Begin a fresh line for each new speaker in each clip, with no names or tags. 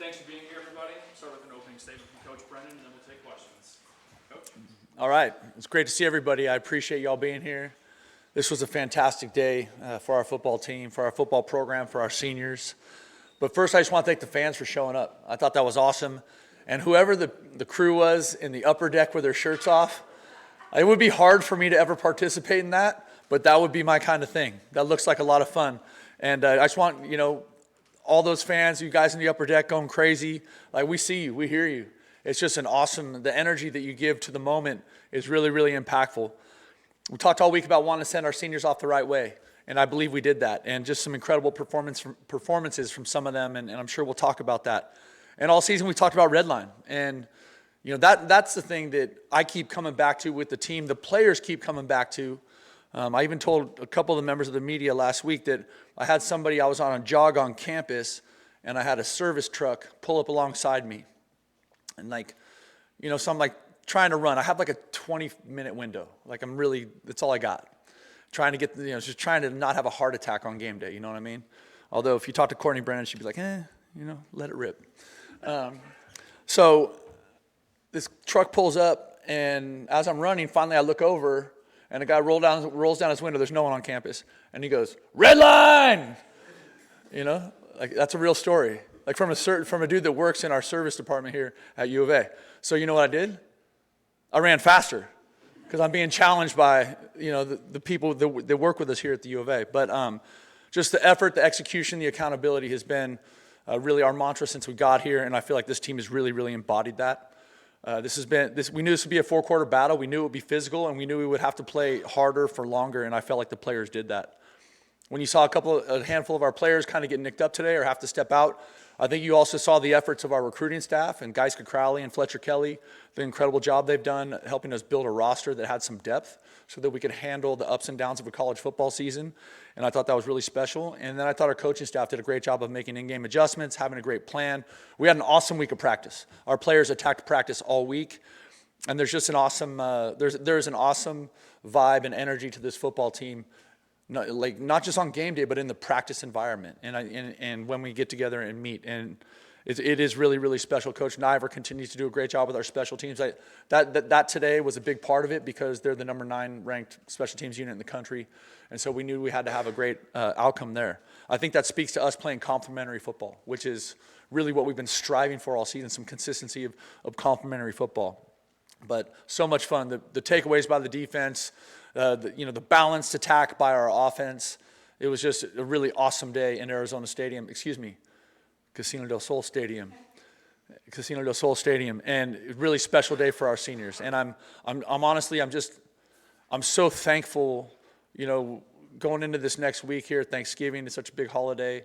thanks for being here, everybody. Start with an opening statement from Coach Brennan, and then we'll take questions. Coach?
All right. It's great to see everybody. I appreciate y'all being here. This was a fantastic day for our football team, for our football program, for our seniors. But first, I just want to thank the fans for showing up. I thought that was awesome. And whoever the crew was in the upper deck with their shirts off, it would be hard for me to ever participate in that, but that would be my kind of thing. That looks like a lot of fun. And I just want, all those fans, you guys in the upper deck going crazy, like we see you, we hear you. It's just an awesome, the energy that you give to the moment is really, really impactful. We talked all week about wanting to send our seniors off the right way, and I believe we did that. And just some incredible performances from some of them, and I'm sure we'll talk about that. And all season we talked about Redline, and that's the thing that I keep coming back to with the team. The players keep coming back to. I even told a couple of the members of the media last week that I was on a jog on campus, and I had a service truck pull up alongside me. And so I'm trying to run. I have a 20-minute window. That's all I got. Trying to get, just trying to not have a heart attack on game day, you know what I mean? Although if you talk to Courtney Brennan, she'd be like, let it rip. So this truck pulls up, and as I'm running, finally I look over, and a guy rolls down his window. There's no one on campus. And he goes, "Red line!" That's a real story. From a dude that works in our service department here at U of A. So you know what I did? I ran faster because I'm being challenged by, the people that work with us here at the U of A. But just the effort, the execution, the accountability has been really our mantra since we got here, and I feel like this team has really, really embodied that. We knew this would be a four-quarter battle. We knew it would be physical, and we knew we would have to play harder for longer, and I felt like the players did that. When you saw a handful of our players kind of get nicked up today or have to step out, I think you also saw the efforts of our recruiting staff and Geiska Crowley and Fletcher Kelly, the incredible job they've done helping us build a roster that had some depth so that we could handle the ups and downs of a college football season. And I thought that was really special. And then I thought our coaching staff did a great job of making in-game adjustments, having a great plan. We had an awesome week of practice. Our players attacked practice all week. And there's just an awesome, there's an awesome vibe and energy to this football team. Not just on game day, but in the practice environment, and when we get together and meet, and it is really, really special. Coach Niver continues to do a great job with our special teams. That today was a big part of it because they're the number 9 ranked special teams unit in the country, and so we knew we had to have a great outcome there. I think that speaks to us playing complementary football, which is really what we've been striving for all season, some consistency of complementary football. But so much fun. The takeaways by the defense. The balanced attack by our offense. It was just a really awesome day in Casino del Sol Stadium, and a really special day for our seniors. And I'm honestly, I'm so thankful, going into this next week here, Thanksgiving is such a big holiday.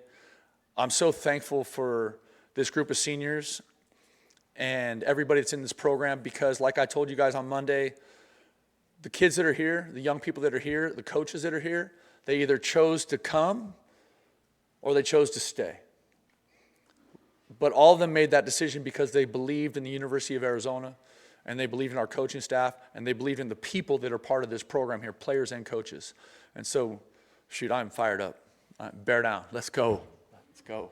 I'm so thankful for this group of seniors and everybody that's in this program because, like I told you guys on Monday, the kids that are here, the young people that are here, the coaches that are here, they either chose to come or they chose to stay. But all of them made that decision because they believed in the University of Arizona, and they believed in our coaching staff, and they believed in the people that are part of this program here, players and coaches. And so, I'm fired up. Bear down. Let's go. Let's go.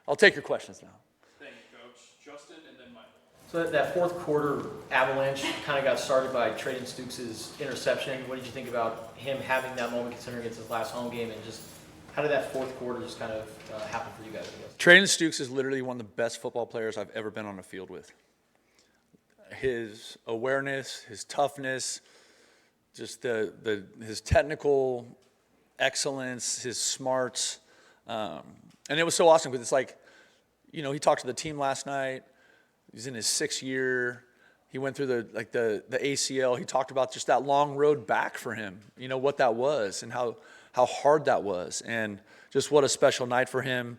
I'll take your questions now.
Thank you, Coach. Justin and then Michael.
So that fourth quarter avalanche kind of got started by Trayon Stukes' interception. What did you think about him having that moment considering it's his last home game, and just how did that fourth quarter just kind of happen for you guys?
Trayon Stukes is literally one of the best football players I've ever been on a field with. His awareness, his toughness, just his technical excellence, his smarts, and it was so awesome because it's he talked to the team last night. He's in his 6th year. He went through the ACL. He talked about just that long road back for him, what that was and how hard that was, and just what a special night for him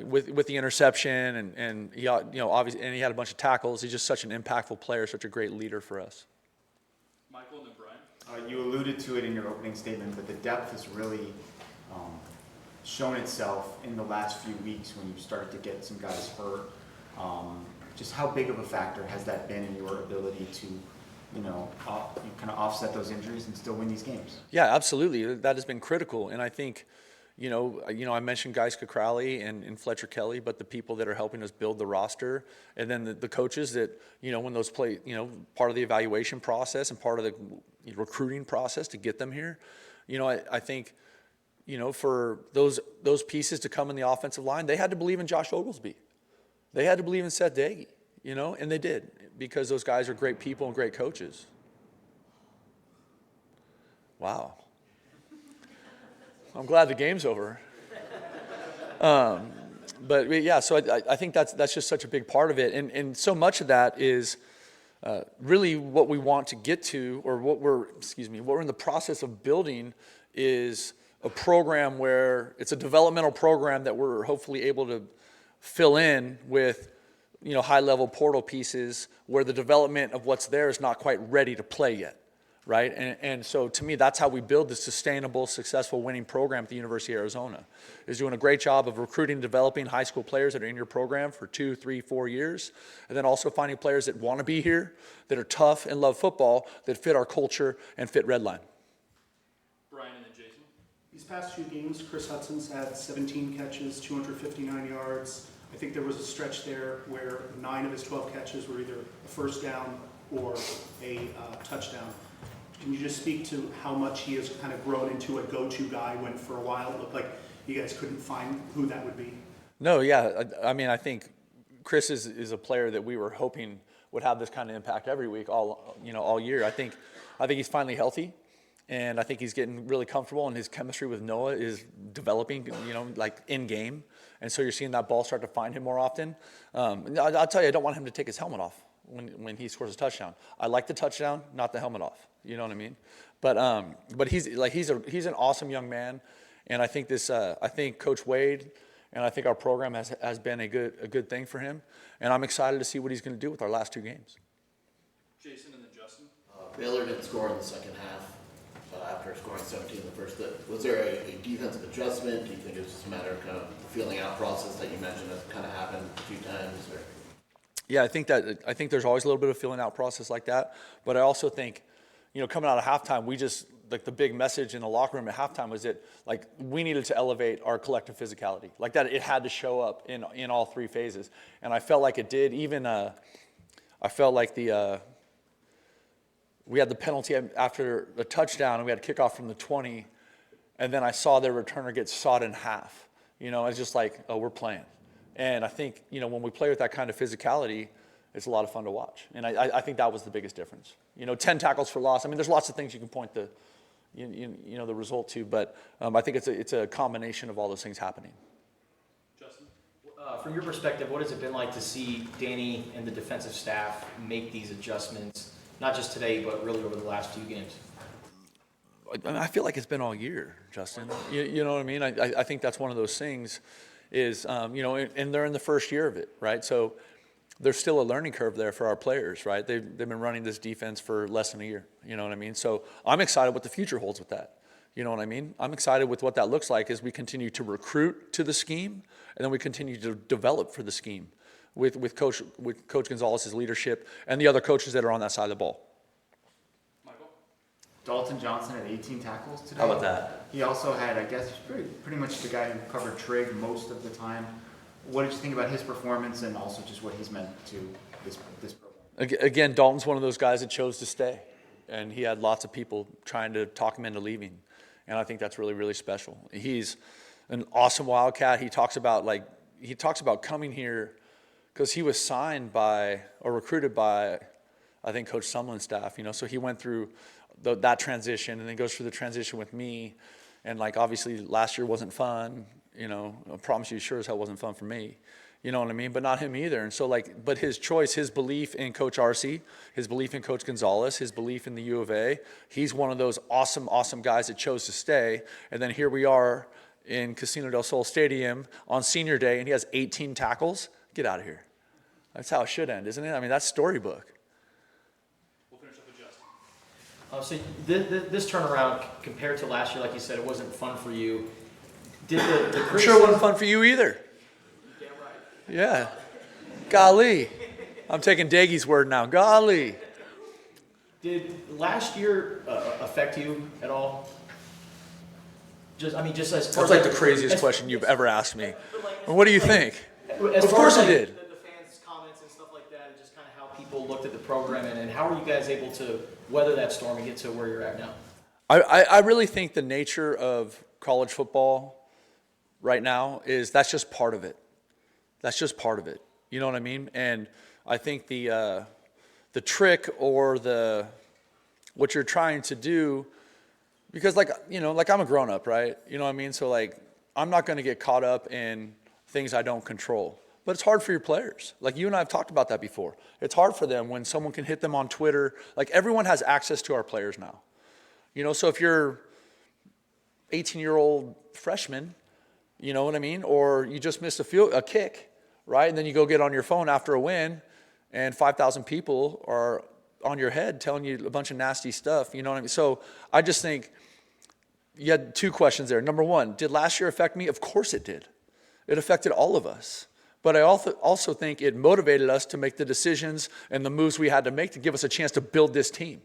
with the interception and he obviously, and he had a bunch of tackles. He's just such an impactful player, such a great leader for us.
Michael and then Brian.
You alluded to it in your opening statement, but the depth has really shown itself in the last few weeks when you started to get some guys hurt. Just how big of a factor has that been in your ability to, kind of offset those injuries and still win these games?
Yeah, absolutely. That has been critical. And I think, I mentioned guys Crowley and Fletcher Kelly, but the people that are helping us build the roster, and then the coaches that, when those play, part of the evaluation process and part of the recruiting process to get them here. I think, for those pieces to come in the offensive line, they had to believe in Josh Oglesby. They had to believe in Seth Daggy, and they did, because those guys are great people and great coaches. Wow. I'm glad the game's over. But yeah, so I think that's just such a big part of it. And so much of that is really what we want to get to, or what we're in the process of building, is a program where it's a developmental program that we're hopefully able to fill in with, high-level portal pieces where the development of what's there is not quite ready to play yet. Right? And so to me, that's how we build this sustainable, successful, winning program at the University of Arizona, is doing a great job of recruiting and developing high school players that are in your program for 2, 3, 4 years, and then also finding players that want to be here, that are tough and love football, that fit our culture and fit Redline.
Brian and then Jason.
These past 2 games, Chris Hudson's had 17 catches, 259 yards. I think there was a stretch there where 9 of his 12 catches were either a first down or a touchdown. Can you just speak to how much he has kind of grown into a go-to guy when for a while it looked like you guys couldn't find who that would be?
No, yeah. I think Chris is a player that we were hoping would have this kind of impact every week, all year. I think he's finally healthy, and I think he's getting really comfortable, and his chemistry with Noah is developing, like in game. And so you're seeing that ball start to find him more often. I'll tell you, I don't want him to take his helmet off when he scores a touchdown. I like the touchdown, not the helmet off. You know what I mean? But he's an awesome young man, and I think I think Coach Wade and I think our program has been a good thing for him, and I'm excited to see what he's going to do with our last 2 games.
Jason and then Justin.
Baylor didn't score in the second half after scoring 17 in the first. Was there a defensive adjustment? Do you think it was just a matter of kind of the feeling out process that you mentioned has kind of happened a few times? Or?
Yeah, I think there's always a little bit of feeling out process like that, but I also think, coming out of halftime, we just, like, the big message in the locker room at halftime was that, like, we needed to elevate our collective physicality. Like that, it had to show up in all 3 phases. And I felt like it did. Even, I felt like we had the penalty after the touchdown, and we had a kickoff from the 20, and then I saw their returner get sawed in half. It's just like, oh, we're playing. And I think, when we play with that kind of physicality, it's a lot of fun to watch. And I think that was the biggest difference. 10 tackles for loss. I mean, there's lots of things you can point the result to, but I think it's a combination of all those things happening.
Justin.
From your perspective, what has it been like to see Danny and the defensive staff make these adjustments, not just today, but really over the last 2 games?
I feel like it's been all year, Justin. You know what I mean? I think that's one of those things is, and they're in the first year of it, right? So there's still a learning curve there for our players, right? They've been running this defense for less than a year, you know what I mean? So I'm excited what the future holds with that. You know what I mean? I'm excited with what that looks like as we continue to recruit to the scheme, and then we continue to develop for the scheme with Coach Gonzalez's leadership and the other coaches that are on that side of the ball.
Michael.
Dalton Johnson had 18 tackles today.
How about that?
He also had, I guess, pretty much the guy who covered Trigg most of the time. What did you think about his performance and also just what he's meant to this program?
Again, Dalton's one of those guys that chose to stay, and he had lots of people trying to talk him into leaving, and I think that's really, really special. He's an awesome Wildcat. He talks about coming here because he was signed by or recruited by, I think, Coach Sumlin's staff. So he went through that transition and then goes through the transition with me, and obviously last year wasn't fun. I promise you, sure as hell wasn't fun for me. You know what I mean? But not him either. And so, but his choice, his belief in Coach Arce, his belief in Coach Gonzalez, his belief in the U of A, he's one of those awesome, awesome guys that chose to stay. And then here we are in Casino del Sol Stadium on senior day, and he has 18 tackles. Get out of here. That's how it should end, isn't it? I mean, that's storybook.
We'll finish up with Justin.
So this turnaround compared to last year, like you said, it wasn't fun for you. Did the
I'm sure it wasn't fun for you either.
Yeah, right.
Yeah. Golly. I'm taking Daggy's word now. Golly.
Did last year affect you at all? Just as
That's
far as
like the craziest
as-
question you've ever asked me.
but like,
And what do you think?
As
Of
far
course
as,
it
like,
did.
The fans' comments and stuff like that, and just kind of how people looked at the program, and how are you guys able to weather that storm and get to where you're at now?
I really think the nature of college football right now is that's just part of it. That's just part of it. You know what I mean? And I think the trick or what you're trying to do, because like I'm a grown up, right? You know what I mean? So like I'm not going to get caught up in things I don't control. But it's hard for your players. Like you and I have talked about that before. It's hard for them when someone can hit them on Twitter. Like everyone has access to our players now. So if you're 18-year-old freshman, you know what I mean? Or you just missed a kick, right? And then you go get on your phone after a win and 5,000 people are on your head telling you a bunch of nasty stuff, you know what I mean? So I just think you had two questions there. Number one, did last year affect me? Of course it did. It affected all of us. But I also think it motivated us to make the decisions and the moves we had to make to give us a chance to build this team.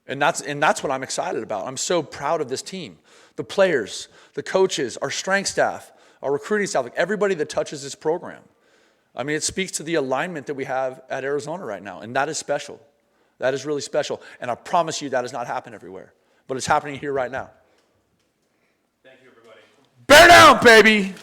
And that's what I'm excited about. I'm so proud of this team. The players, the coaches, our strength staff, our recruiting staff, like everybody that touches this program. I mean, it speaks to the alignment that we have at Arizona right now, and that is special. That is really special. And I promise you that does not happen everywhere. But it's happening here right now.
Thank you, everybody.
Bear down, baby!